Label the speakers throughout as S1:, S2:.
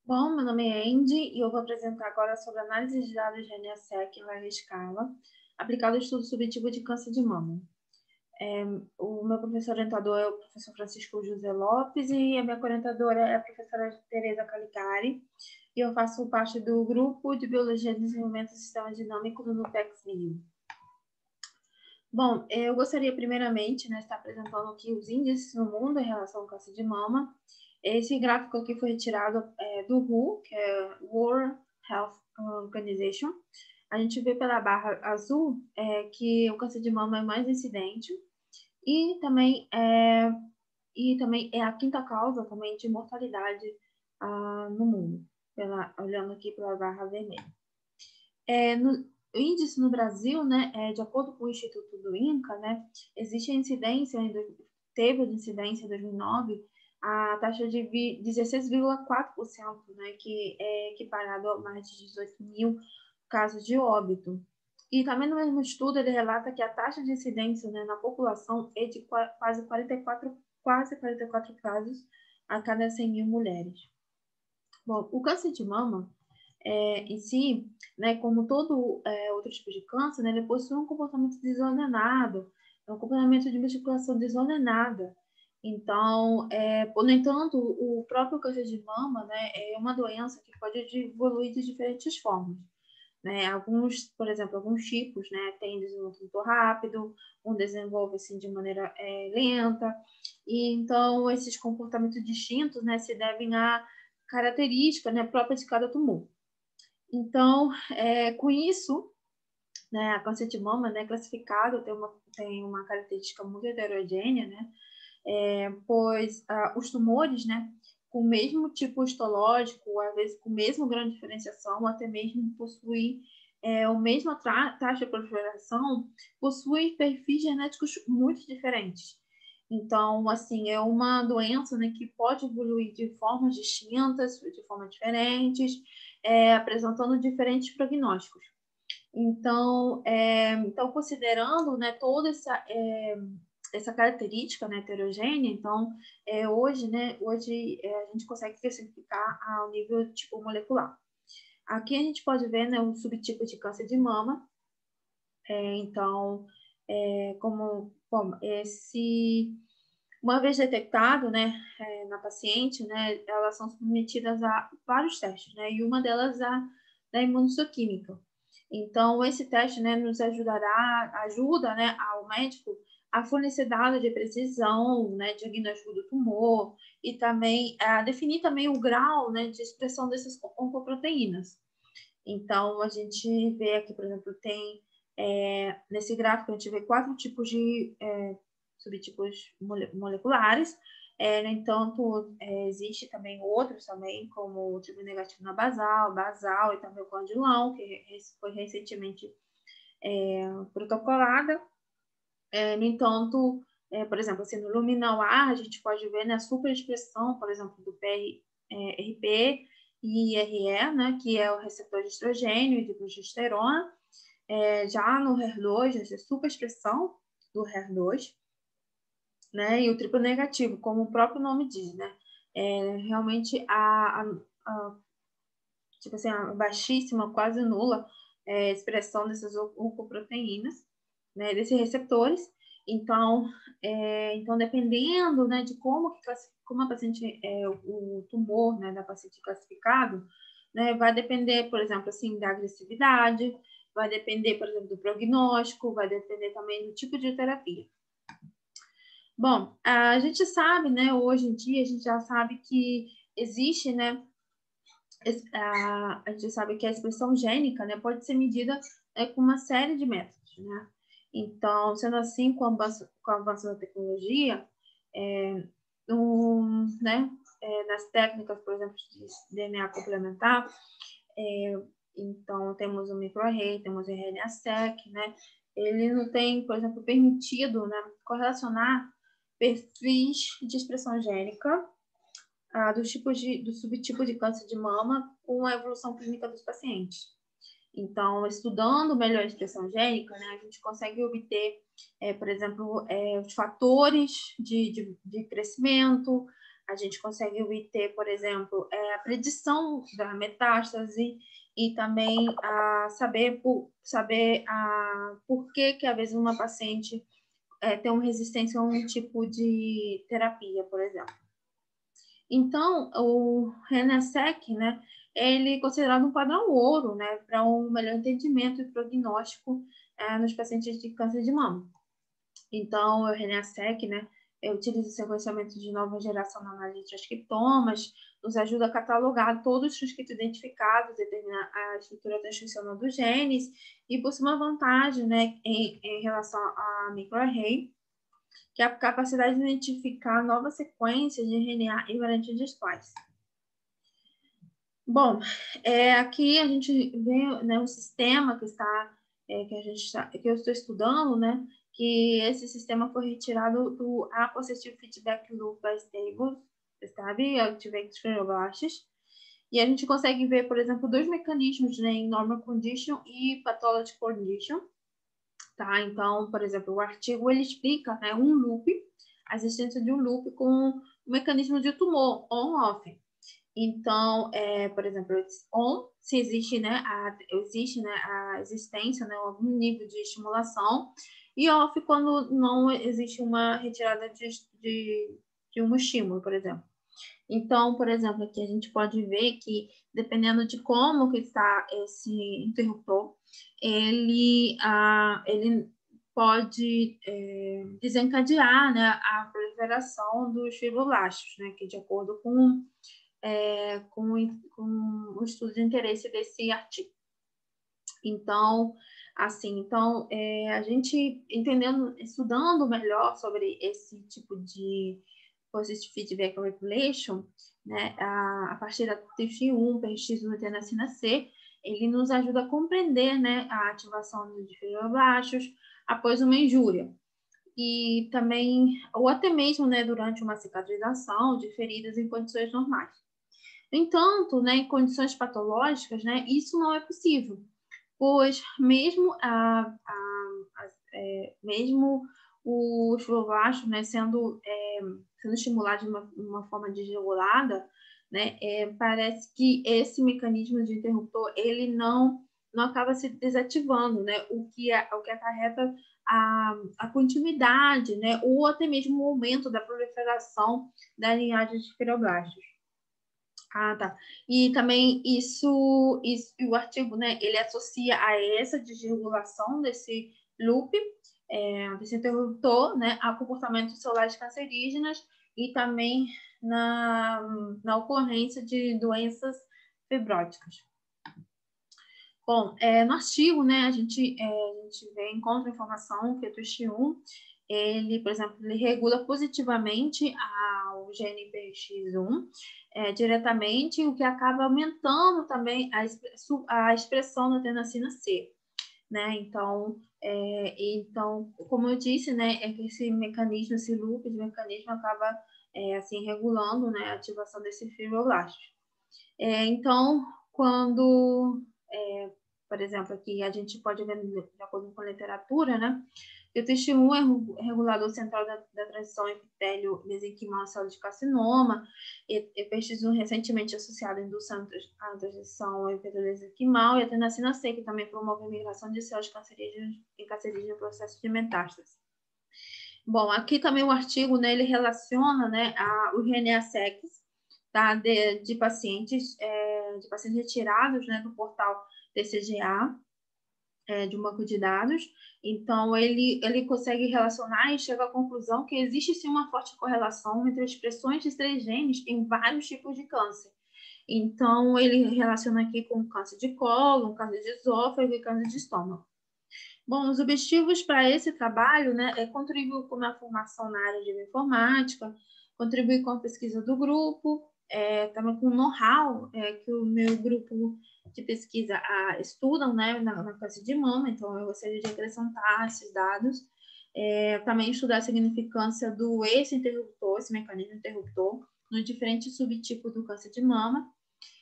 S1: Bom, meu nome é Andy e eu vou apresentar agora sobre análise de dados de RNA-seq em larga escala, aplicado ao estudo subtipo de câncer de mama. O meu professor orientador é o professor Francisco José Lopes e a minha orientadora é a professora Tereza Calicari, e eu faço parte do grupo de Biologia de Desenvolvimento do Sistema Dinâmico do NUPEX-Rio. Bom, eu gostaria primeiramente de estar apresentando aqui os índices no mundo em relação ao câncer de mama. Esse gráfico aqui foi retirado do WHO, que é World Health Organization. A gente vê pela barra azul que o câncer de mama é mais incidente e também é a quinta causa também de mortalidade no mundo, olhando aqui pela barra vermelha. O índice no Brasil, né, de acordo com o Instituto do INCA, né, existe a incidência, teve de incidência em 2009, a taxa de 16,4%, né, que é equiparado a mais de 18 mil casos de óbito. E também no mesmo estudo ele relata que a taxa de incidência, né, na população é de quase 44 casos a cada 100 mil mulheres. Bom, o câncer de mama em si, né, como todo outro tipo de câncer, né, ele possui um comportamento desordenado, um comportamento de musculação desordenada. Então, no entanto, o próprio câncer de mama, né, é uma doença que pode evoluir de diferentes formas. Né? Por exemplo, alguns tipos, né, têm desenvolvimento rápido, desenvolve assim de maneira lenta, e então esses comportamentos distintos, né, se devem à característica, né, própria de cada tumor. Então, com isso, né, a câncer de mama, né, classificado tem uma característica muito heterogênea, né, pois os tumores, né, com o mesmo tipo histológico, às vezes com o mesmo grau de diferenciação, até mesmo possuem a mesma taxa de proliferação, possuem perfis genéticos muito diferentes. Então, assim, é uma doença, né, que pode evoluir de formas distintas, de formas diferentes, apresentando diferentes prognósticos. Então, considerando, né, toda essa característica, né, heterogênea, então, hoje a gente consegue classificar ao nível tipo molecular. Aqui a gente pode ver, né, o subtipo de câncer de mama. Então, uma vez detectado, né, na paciente, né, elas são submetidas a vários testes, né, e uma delas é da imunossoquímica. Então, esse teste, né, ajuda, né, ao médico a fornecer dados de precisão, né, diagnóstico do tumor e também a definir também o grau, né, de expressão dessas oncoproteínas. Então, a gente vê aqui, por exemplo, nesse gráfico, a gente vê 4 tipos de subtipos moleculares. No entanto, existe também outros também, como o tipo negativo na basal e também o condilão, que foi recentemente protocolada. No entanto, por exemplo, assim, no luminal A, a gente pode ver, né, a superexpressão, por exemplo, do PRP e IRE, né, que é o receptor de estrogênio e de progesterona. Já no HER2, essa superexpressão do HER2, né, e o triplo negativo, como o próprio nome diz, né, realmente tipo assim, a baixíssima, quase nula expressão dessas oncoproteínas, né, desses receptores. Então, dependendo, né, de como a paciente o tumor, né, da paciente classificado, né, vai depender, por exemplo, assim, da agressividade, vai depender, por exemplo, do prognóstico, vai depender também do tipo de terapia. Bom, a gente sabe, né, hoje em dia, a gente já sabe que existe, né, a gente sabe que a expressão gênica, né, pode ser medida com uma série de métodos, né? Então, sendo assim, com o avanço da tecnologia, nas técnicas, por exemplo, de DNA complementar, então temos o microarray, temos o RNA-seq, né? Ele não tem, por exemplo, permitido, né, correlacionar perfis de expressão gênica do subtipo de câncer de mama com a evolução clínica dos pacientes. Então, estudando melhor a expressão gênica, né, a gente consegue obter, por exemplo, os fatores de crescimento, a gente consegue obter, por exemplo, a predição da metástase e também saber por que às vezes uma paciente tem uma resistência a um tipo de terapia, por exemplo. Então, o RENASEC, né, ele é considerado um padrão ouro, né, para um melhor entendimento e prognóstico nos pacientes de câncer de mama. Então, o RENASEC, né, utiliza o sequenciamento de nova geração na análise de transcriptomas, nos ajuda a catalogar todos os transcritos identificados, determinar a estrutura transcricional dos genes e possui uma vantagem, né, em relação a microarray, que é a capacidade de identificar novas sequências de RNA e variantes distais. Bom, aqui a gente vê, né, um sistema que eu estou estudando, né, que esse sistema foi retirado do A-Positive Feedback Loop by Stable, sabe, Activate Fibroblastos, e a gente consegue ver, por exemplo, dois mecanismos, né, em Normal Condition e Pathology Condition, tá? Então, por exemplo, o artigo ele explica, né, um loop, a existência de um loop com um mecanismo de tumor on-off. Então, por exemplo, on, se existe, né, a existência, né, algum nível de estimulação, e off quando não existe uma retirada de um estímulo, por exemplo. Então, por exemplo, aqui a gente pode ver que, dependendo de como que está esse interruptor, ele pode desencadear, né, a proliferação dos fibroblastos, né, que de acordo com o estudo de interesse desse artigo. Então, assim, a gente estudando melhor sobre esse tipo de Positive Feedback Regulation, né, a partir da TX1, PX1 e tenacina C, ele nos ajuda a compreender, né, a ativação de fibroblastos após uma injúria. E também, ou até mesmo, né, durante uma cicatrização de feridas em condições normais. No entanto, né, em condições patológicas, né, isso não é possível, pois mesmo os fibroblastos, né, sendo estimulados de uma forma desregulada, né, parece que esse mecanismo de interruptor ele não acaba se desativando, né, o que acarreta a continuidade, né, ou até mesmo o aumento da proliferação da linhagem de fibroblastos. Ah, tá. E também o artigo, né, ele associa a essa desregulação desse loop, desse interruptor, né, a comportamentos celulares cancerígenas e também na ocorrência de doenças fibróticas. Bom, no artigo, né, a gente encontra informação que o TX1, ele, por exemplo, ele regula positivamente ao gene PX1 diretamente, o que acaba aumentando também a expressão da tenacina C, né? Então, como eu disse, né, que esse mecanismo, esse loop de mecanismo acaba assim regulando, né, a ativação desse fibroblasto. Então, quando por exemplo, aqui a gente pode ver, de acordo com a literatura, né, que o TX1 é regulador central da transição epitélio-mesenquimal célula de carcinoma, e PX1 recentemente associado à indução à transição epitélio-mesenquimal, e a tenacina C, que também promove a migração de células cancerígenas no processo de metástase. Bom, aqui também o artigo, né, ele relaciona, né, o RNA-seq, tá, de pacientes retirados, né, do portal TCGA, de um banco de dados. Então, ele consegue relacionar e chega à conclusão que existe sim uma forte correlação entre as expressões de 3 genes em vários tipos de câncer. Então, ele relaciona aqui com câncer de cólon, câncer de esôfago e câncer de estômago. Bom, os objetivos para esse trabalho, né, é contribuir com a formação na área de bioinformática, contribuir com a pesquisa do grupo, também com o know-how que o meu grupo de pesquisa estudam, né, na câncer de mama, então eu gostaria de acrescentar esses dados, também estudar a significância do interruptor, esse mecanismo interruptor, nos diferentes subtipos do câncer de mama,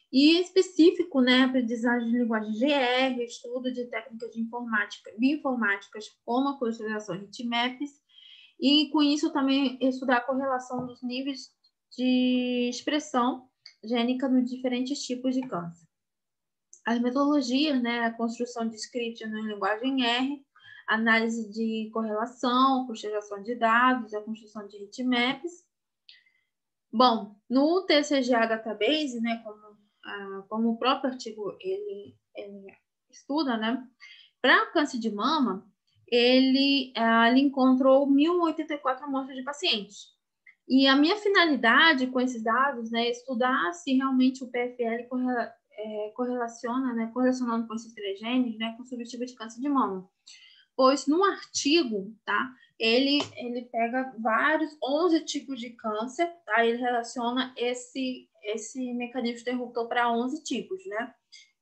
S1: e específico, né, aprendizagem de linguagem GR, estudo de técnicas de bioinformáticas, como a consolidação HitMaps, e com isso também estudar a correlação dos níveis de expressão gênica nos diferentes tipos de câncer. As metodologias, né, a construção de script em linguagem R, análise de correlação, constelação de dados, a construção de heatmaps. Bom, no TCGA Database, né, como o próprio artigo ele estuda, né, para câncer de mama, ele encontrou 1.084 amostras de pacientes. E a minha finalidade com esses dados, né, é estudar se realmente o PFL correlaciona, né, correlacionando com esses 3 genes, né, com o subtipo de câncer de mama. Pois no artigo, tá, ele pega 11 tipos de câncer, tá, ele relaciona esse mecanismo interruptor para 11 tipos, né,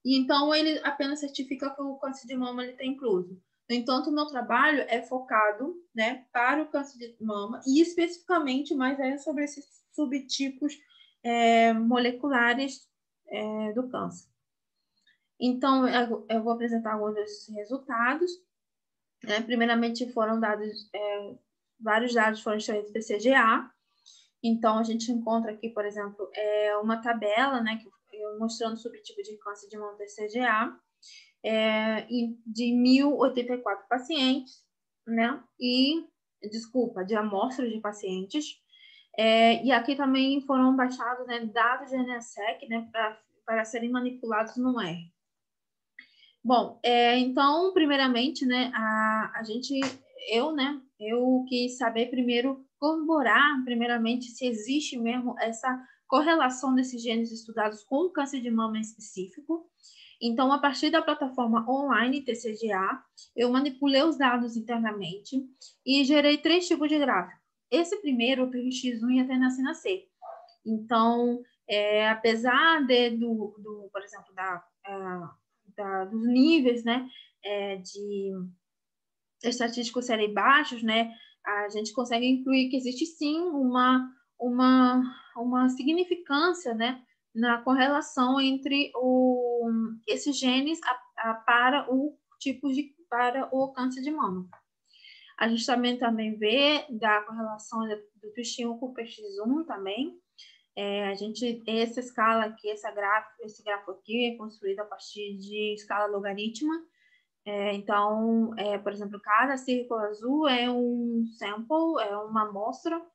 S1: e então ele apenas certifica que o câncer de mama ele está incluso. No entanto, o meu trabalho é focado, né, para o câncer de mama e especificamente mais sobre esses subtipos moleculares do câncer. Então, eu vou apresentar alguns desses resultados. Primeiramente, foram dados, vários dados foram extraídos do TCGA. Então, a gente encontra aqui, por exemplo, uma tabela, né, mostrando o subtipo de câncer de mama TCGA, de 1.084 pacientes, né, de amostras de pacientes. E aqui também foram baixados, né, dados de GeneSeq, né, para serem manipulados no R. Bom, então, primeiramente, né, eu quis saber primeiro, corroborar, primeiramente, se existe mesmo essa correlação desses genes estudados com o câncer de mama em específico. Então, a partir da plataforma online TCGA, eu manipulei os dados internamente e gerei 3 tipos de gráfico. Esse primeiro, o PRX1 e a TNC. Então, apesar por exemplo, dos níveis, né, de estatísticos serem baixos, né, a gente consegue incluir que existe sim uma significância, né, na correlação entre esses genes para o câncer de mama. A gente também vê da correlação do PX1 com o PX1 também. Essa escala aqui, esse gráfico aqui é construído a partir de escala logarítmica. Então, por exemplo, cada círculo azul é um sample, é uma amostra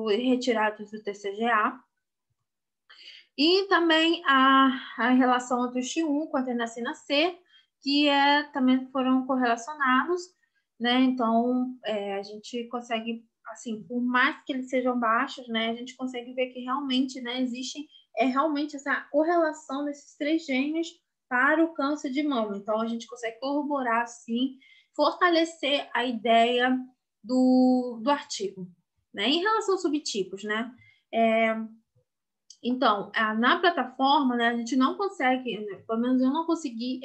S1: retirada do TCGA. E também a relação entre o X1 com a tenacina C, que também foram correlacionados, né? Então, a gente consegue, assim, por mais que eles sejam baixos, né, a gente consegue ver que realmente, né, existe realmente essa correlação desses 3 genes para o câncer de mama. Então, a gente consegue corroborar, assim, fortalecer a ideia do artigo, né? Em relação aos subtipos, né? Então, na plataforma, né, a gente não consegue, né, pelo menos eu não consegui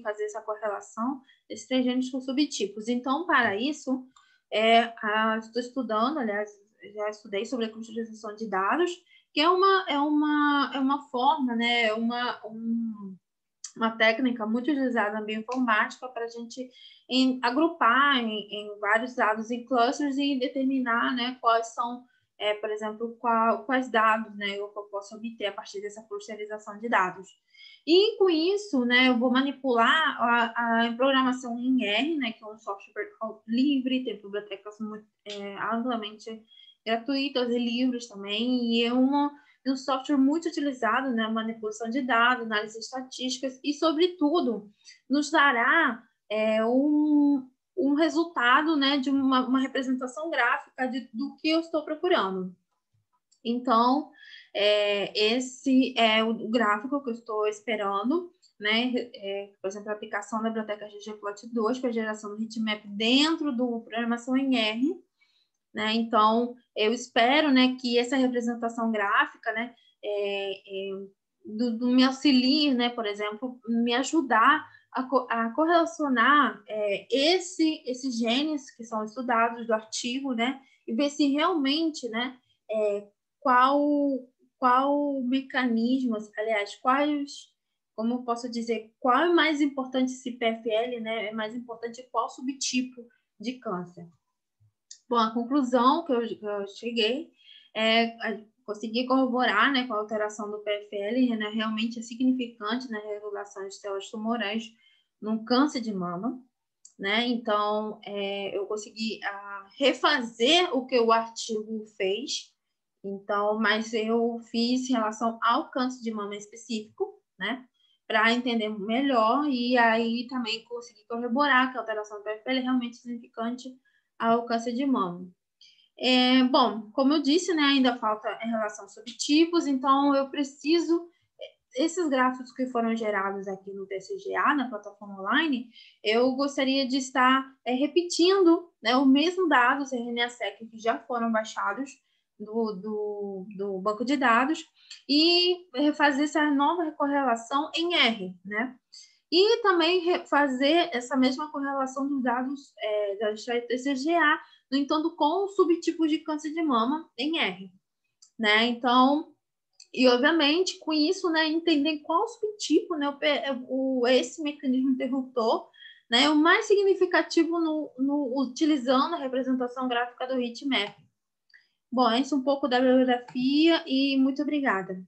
S1: fazer essa correlação desses 3 genes com subtipos. Então, para isso, estou estudando, aliás, já estudei sobre a cristalização de dados, que é uma forma, né, uma técnica muito utilizada na bioinformática para a gente agrupar em vários dados em clusters e determinar, né, quais são, por exemplo, quais dados, né, eu posso obter a partir dessa clusterização de dados. E com isso, né, eu vou manipular a programação em R, né, que é um software livre, tem bibliotecas amplamente gratuitas e livres também, e é um software muito utilizado na manipulação de dados, análise de estatísticas e, sobretudo, nos dará um resultado, né, de uma representação gráfica do que eu estou procurando. Então, esse é o gráfico que eu estou esperando, né? Por exemplo, a aplicação da biblioteca ggplot2 para geração do heatmap dentro do programação em R, né? Então, eu espero, né, que essa representação gráfica, né, do me auxilie, né, por exemplo, me ajudar a correlacionar esses genes que são estudados do artigo, né, e ver se realmente, né, qual mecanismos, aliás, como eu posso dizer, qual é mais importante esse PFL, né, é mais importante qual subtipo de câncer. Bom, a conclusão que eu cheguei Consegui corroborar, né, com a alteração do PFL, né, realmente é significante na regulação de células tumorais no câncer de mama, né? Então, eu consegui refazer o que o artigo fez, então, mas eu fiz em relação ao câncer de mama específico, né? Para entender melhor, e aí também consegui corroborar que a alteração do PFL é realmente significante ao câncer de mama. Bom, como eu disse, né, ainda falta em relação aos subtipos, então eu preciso, esses gráficos que foram gerados aqui no TCGA, na plataforma online, eu gostaria de estar repetindo, né, o mesmo dados RNA-seq que já foram baixados do banco de dados e fazer essa nova correlação em R, né? E também fazer essa mesma correlação dos dados da TCGA, no entanto, com subtipos de câncer de mama em R, né? Então, e obviamente, com isso, né, entender qual subtipo, né, esse mecanismo interruptor, né, é o mais significativo utilizando a representação gráfica do heatmap. Bom, é isso um pouco da bibliografia e muito obrigada.